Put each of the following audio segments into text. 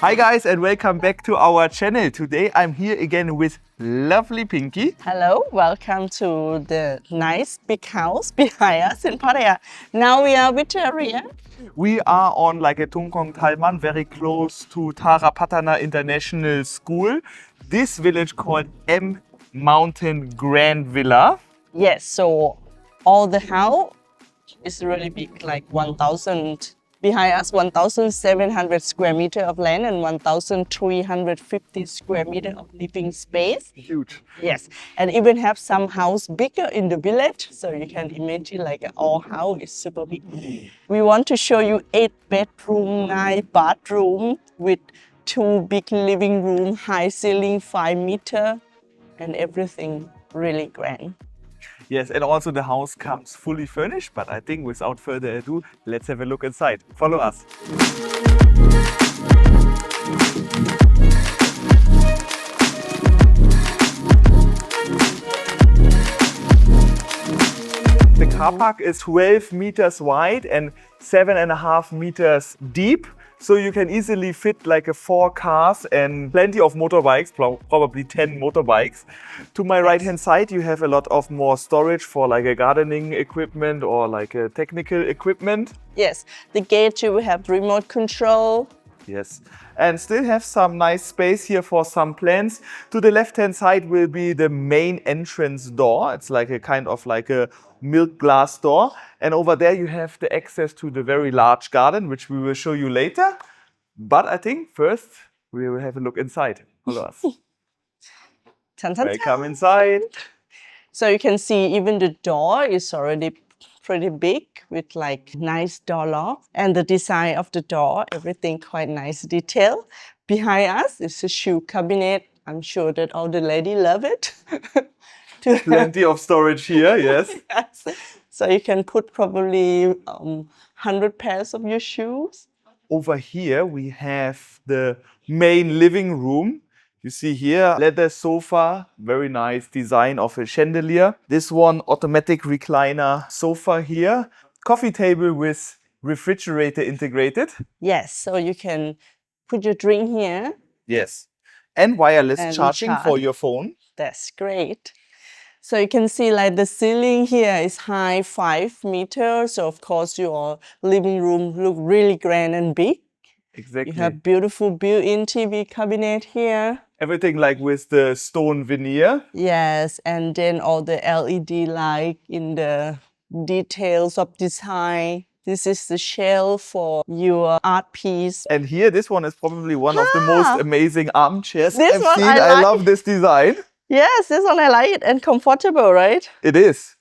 Hi guys and welcome back to our channel. Today I'm here again with lovely Pinky. Hello, welcome to the nice big house behind us in Pattaya. Now we are with Area. We are on like a Tungkong Talman, very close to Patana International School. This village called M Mountain Grand Villa. Yes, so all the house is really big, like 1,000. Behind us, 1,700 square meter of land and 1,350 square meter of living space. Huge. Yes, and even have some house bigger in the village. So you can imagine like our house is super big. We want to show you 8 bedroom, 9 bathroom with 2 big living room, high ceiling, 5 meter, and everything really grand. Yes, and also the house comes fully furnished, but I think without further ado, let's have a look inside. Follow us. The car park is 12 meters wide and 7.5 meters deep. So you can easily fit like 4 cars and plenty of motorbikes, probably 10 motorbikes. To my right hand side you have a lot of more storage for like a gardening equipment or like a technical equipment. Yes, the gate you will have remote control. Yes, and still have some nice space here for some plants. To the left hand side will be the main entrance door. It's like a kind of like a milk glass door. And over there you have the access to the very large garden, which we will show you later. But I think first we will have a look inside. Follow us. Tan, tan, tan. Welcome inside. So you can see even the door is already pretty big with like nice door lock, and the design of the door, everything quite nice detail. Behind us is a shoe cabinet. I'm sure that all the ladies love it. Plenty of storage here, yes. Yes. So you can put probably 100 pairs of your shoes. Over here we have the main living room. You see here, leather sofa, very nice design of a chandelier. This one, automatic recliner sofa here. Coffee table with refrigerator integrated. Yes, so you can put your drink here. Yes. And wireless And charging for charge. your phone. That's great. So you can see like the ceiling here is high 5 meters. So of course your living room look really grand and big. Exactly. You have beautiful built-in TV cabinet here. Everything like with the stone veneer. Yes, and then all the LED light in the details of design. This is the shelf for your art piece. And here, this one is probably one of the most amazing armchairs This I've one seen. I I like. love this design. Yes, this one I like it, and comfortable, right? It is.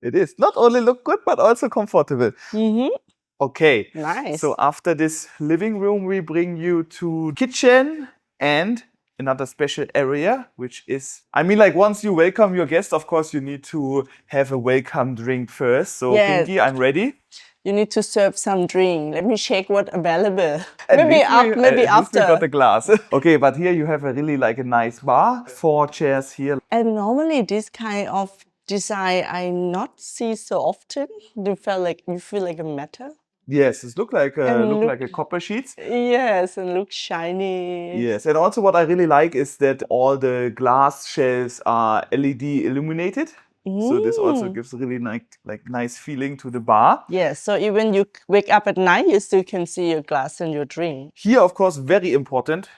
It is. Not only look good, but also comfortable. Mm-hmm. Okay. Nice. So after this living room, we bring you to kitchen and another special area, which is, I mean, like once you welcome your guest, of course, you need to have a welcome drink first. So Yes. Pinky, I'm ready. You need to serve some drink. Let me check what available. At Maybe least after. we After. got a glass. Okay, but here you have a really like a nice bar. 4 chairs here. And normally this kind of design I not see so often. You feel like a metal. Yes, it look like a, And like a copper sheets. Yes, and look shiny. Yes, and also what I really like is that all the glass shelves are LED illuminated. So this also gives really like nice feeling to the bar. Yes, so even you wake up at night, you still can see your glass and your drink. Here, of course, very important,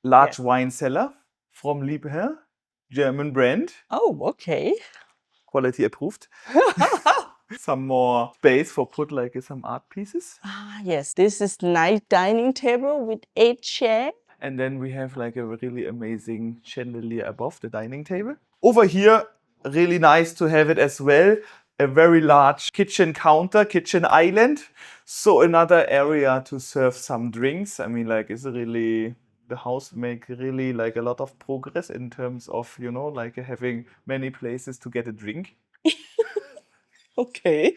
large Yes. wine cellar from Liebherr, German brand, Oh, okay. quality approved. Some more space for put like some art pieces. Ah, yes, this is nice dining table with 8 chairs. And then we have like a really amazing chandelier above the dining table. Over here, really nice to have it as well. A very large kitchen counter, kitchen island. So another area to serve some drinks. I mean, like it's really, the house make really like a lot of progress in terms of, you know, like having many places to get a drink. Okay.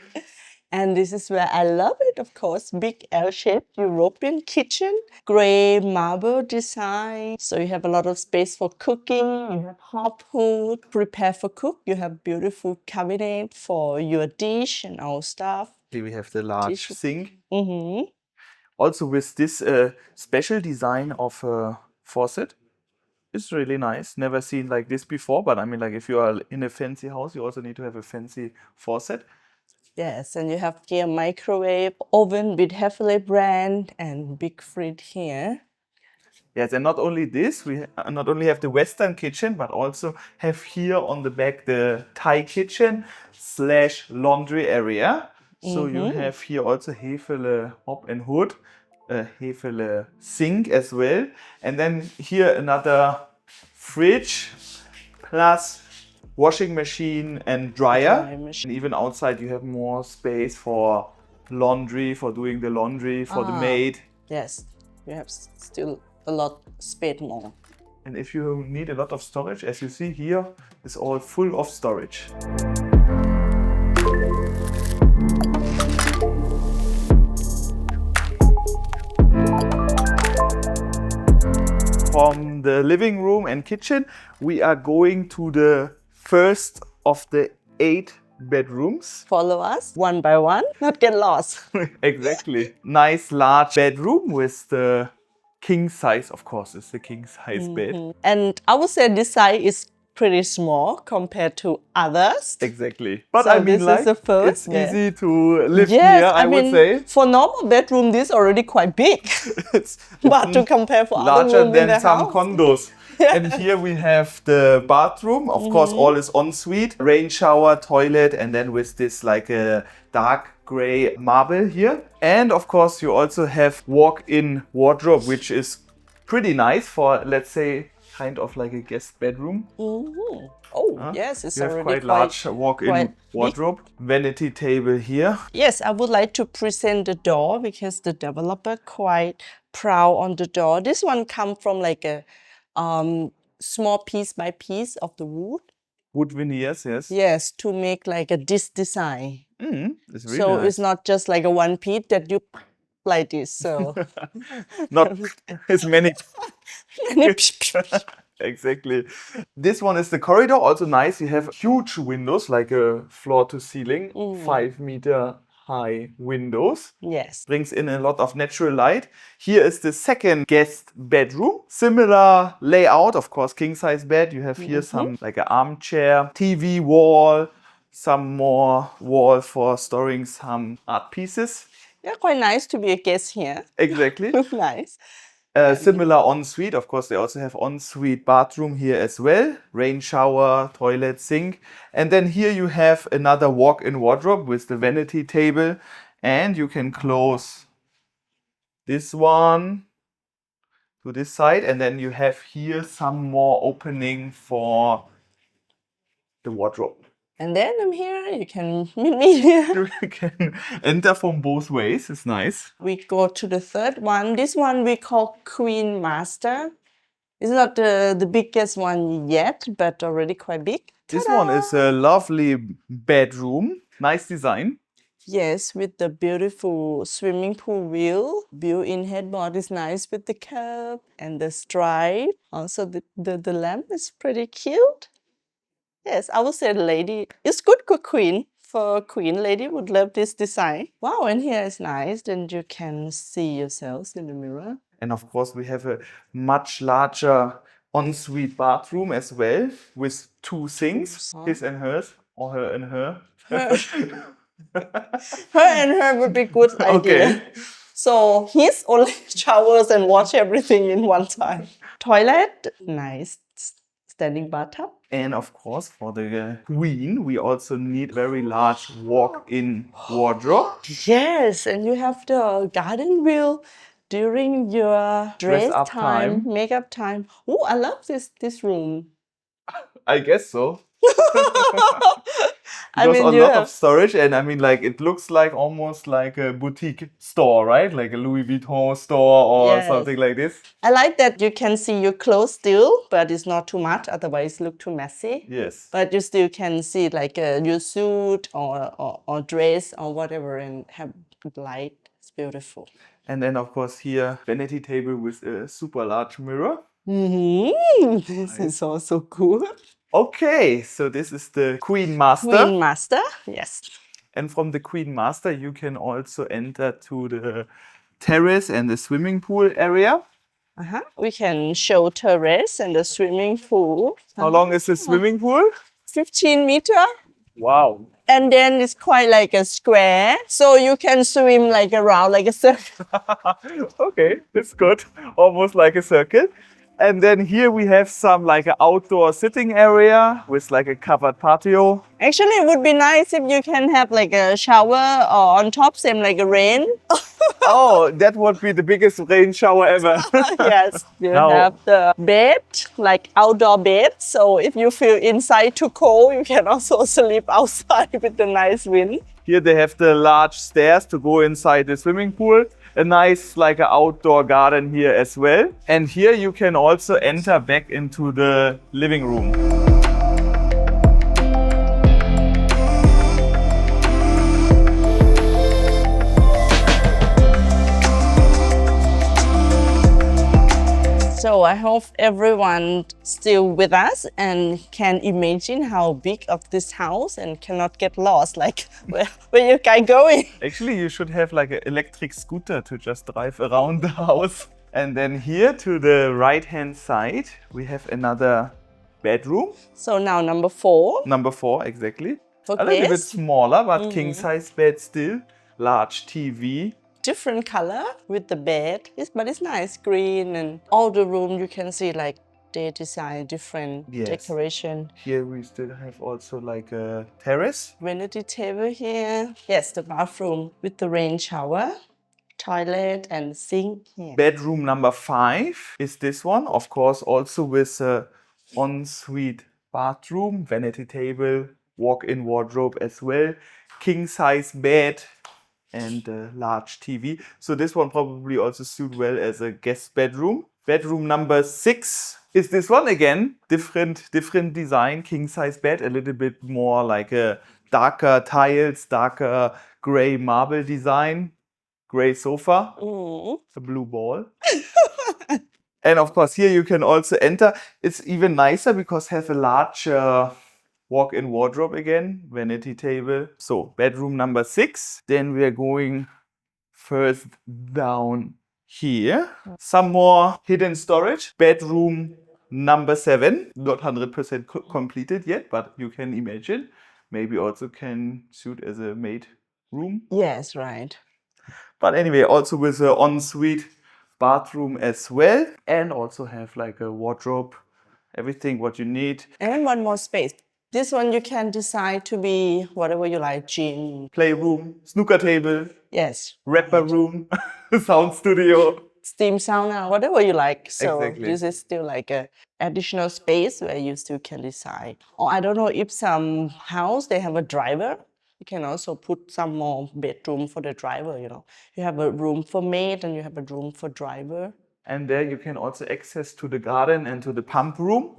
And this is where I love it, of course. Big L-shaped European kitchen, gray marble design. So you have a lot of space for cooking. You have hot hood, prepare for cook. You have beautiful cabinet for your dish and all stuff. Here we have the large Dish. sink. Mm-hmm. Also with this special design of a faucet. It's really nice. Never seen like this before, but I mean, like if you are in a fancy house, you also need to have a fancy faucet. Yes, and you have here microwave, oven with Heavily brand, and big fridge here. Yes, and not only this, we not only have the Western kitchen, but also have here on the back the Thai kitchen / laundry area. So you have here also Hefele Hob and Hood, Hefele sink as well. And then here another fridge plus washing machine and dryer. Dry machine. And even outside you have more space for laundry, for doing the laundry, for the maid. Yes, you have still a lot space more. And if you need a lot of storage, as you see here, it's all full of storage. From the living room and kitchen, we are going to the first of the 8 bedrooms. Follow us one by one, not get lost. Exactly. Nice large bedroom with the king size, of course, it's the king size bed. And I would say this size is pretty small compared to others. Exactly. But So I mean, this is like, the first, it's yeah. easy to live Yes, here, I would mean, say. for normal bedroom, this is already quite big. It's But to compare for other larger rooms in the than some house. condos. And here we have the bathroom. Of course, all is ensuite. Rain shower, toilet, and then with this like a dark gray marble here. And of course, you also have walk-in wardrobe, which is pretty nice for, let's say, kind of like a guest bedroom. Oh, yes, it's You have already quite large walk-in quite big. wardrobe. Vanity table here. Yes, I would like to present the door because the developer quite proud on the door. This one come from like a small piece by piece of the wood. Wood veneers, yes. Yes, to make like a this design. It's really So nice. it's not just like a one piece that you like this. So Not as many. Exactly. This one is the corridor, also nice. You have huge windows, like a floor to ceiling, 5-meter high windows. yes. Brings in a lot of natural light. Here is the second guest bedroom. Similar layout, of course, king size bed. You have here some like an armchair, TV wall, some more wall for storing some art pieces. Yeah, quite nice to be a guest here. Exactly. Nice. Similar ensuite, of course, they also have ensuite bathroom here as well. Rain shower, toilet, sink. And then here you have another walk-in wardrobe with the vanity table. And you can close this one to this side. And then you have here some more opening for the wardrobe. And then I'm here. You can meet me here. You can enter from both ways. It's nice. We go to the third one. This one we call Queen Master. It's not the biggest one yet, but already quite big. This Ta-da! one is a lovely bedroom. Nice design. Yes, with the beautiful swimming pool wheel. Built-in headboard is nice with the curve and the stripe. Also, the lamp is pretty cute. Yes, I would say lady. It's good for queen. For queen, lady would love this design. Wow, and here is nice. Then you can see yourselves in the mirror. And of course, we have a much larger ensuite bathroom as well with 2 sinks, his and hers, or her and her. Her and her would be good idea. Okay. So his only showers and wash everything in one time. Toilet, nice standing bathtub. And of course, for the queen, we also need very large walk-in wardrobe. Yes, and you have the garden wheel during your dress up time, time. makeup time. Oh, I love this room. I guess so. I Because mean, a you lot have of storage, and I mean, like, it looks like almost like a boutique store, right? Like a Louis Vuitton store or Yes. something like this. I like that you can see your clothes still, but it's not too much, otherwise it look too messy. Yes. But you still can see like your suit or dress or whatever and have light. It's beautiful. And then, of course, here, vanity table with a super large mirror. This is also good. Okay, so this is the Queen Master. Queen Master, yes. And from the Queen Master, you can also enter to the terrace and the swimming pool area. We can show terrace and the swimming pool. How long is the swimming pool? 15 meter. Wow. And then it's quite like a square, so you can swim like around like a circle. Okay, that's good. Almost like a circle. And then here we have some like an outdoor sitting area with like a covered patio. Actually, it would be nice if you can have like a shower or on top, same like a rain. Oh, that would be the biggest rain shower ever. Yes, you Now- have the bed, like outdoor bed. So if you feel inside too cold, you can also sleep outside with the nice wind. Here they have the large stairs to go inside the swimming pool. A nice like an outdoor garden here as well. And here you can also enter back into the living room. So I hope everyone still with us and can imagine how big of this house and cannot get lost. Like where you guys going? Actually, you should have like an electric scooter to just drive around the house. And then here to the right-hand side, we have another bedroom. So now number 4. Number 4, exactly. For A little bit guests. smaller, but king-size bed still. Large TV. Different color with the bed, but it's nice, green, and all the room you can see like they design different Yes. decoration. Here we still have also like a terrace. Vanity table here. Yes, the bathroom with the rain shower, toilet and sink here. Bedroom number 5 is this one. Of course, also with a ensuite bathroom, vanity table, walk-in wardrobe as well, king-size bed, and a large TV. So this one probably also suit well as a guest bedroom. Bedroom number 6 is this one again. Different design, king-size bed, a little bit more like a darker tiles, darker gray marble design, gray sofa, a blue ball. And of course here you can also enter. It's even nicer because have a large walk-in wardrobe again, vanity table. So bedroom number 6. Then we are going first down here. Some more hidden storage. Bedroom number 7. Not 100% completed yet, but you can imagine. Maybe also can suit as a maid room. Yes, right. But anyway, also with an ensuite bathroom as well. And also have like a wardrobe, everything what you need. And one more space. This one you can decide to be whatever you like, gym. Playroom, snooker table, Yes, rapper room, sound studio. steam sauna, whatever you like. So Exactly. this is still like a additional space where you still can decide. Or I don't know if some house they have a driver. You can also put some more bedroom for the driver, you know. You have a room for maid and you have a room for driver. And there you can also access to the garden and to the pump room.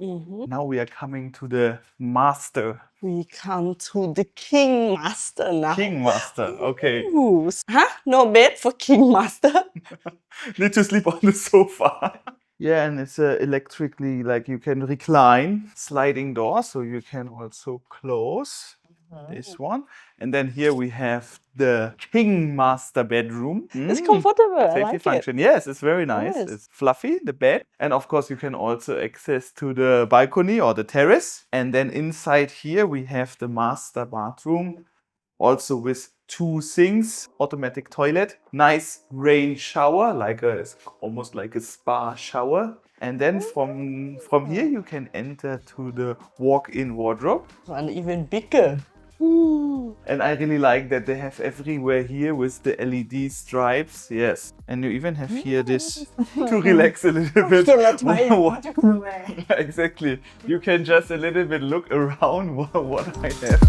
Now we are coming to the master. We come to the king master now. King master, okay. Ooh. Huh? No bed for king master? Need to sleep on the sofa. Yeah, and it's electrically, like you can recline, sliding door, so you can also close this one. And then here we have the king master bedroom. It's comfortable. I Safety like function. Yes, it's very nice. Yes. It's fluffy, the bed. And of course, you can also access to the balcony or the terrace. And then inside here, we have the master bathroom, also with 2 sinks, automatic toilet, nice rain shower, it's almost like a spa shower. And then from here, you can enter to the walk-in wardrobe. it. One even bigger. And I really like that they have everywhere here with the LED stripes. Yes. And you even have here this to relax a little bit. Exactly. You can just a little bit look around what I have.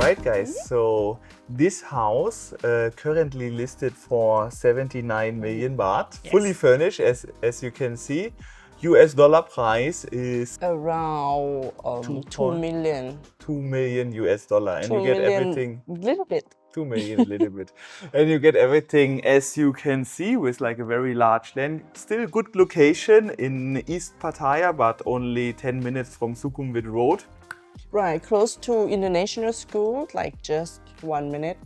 Alright guys, so this house currently listed for 79 million baht, Yes. fully furnished as you can see. US dollar price is Around 2 million. 2 million US dollar, and 2 you get million, everything. little bit. 2 million, a little bit. And you get everything, as you can see, with like a very large land. Still good location in East Pattaya, but only 10 minutes from Sukhumvit Road. Right, close to international school, like just 1 minute,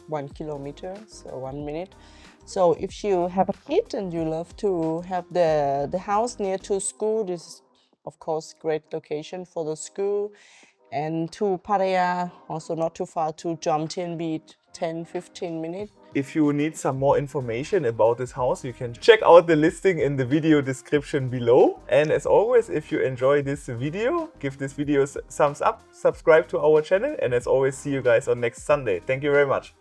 1 kilometer, so 1 minute. So if you have a kid and you love to have the house near to school, this is of course great location for the school. And to Pattaya, also not too far to Jomtien Beach, 10-15 minutes. If you need some more information about this house, you can check out the listing in the video description below. And as always, if you enjoy this video, give this video a thumbs up, subscribe to our channel, and as always, see you guys on next Sunday. Thank you very much.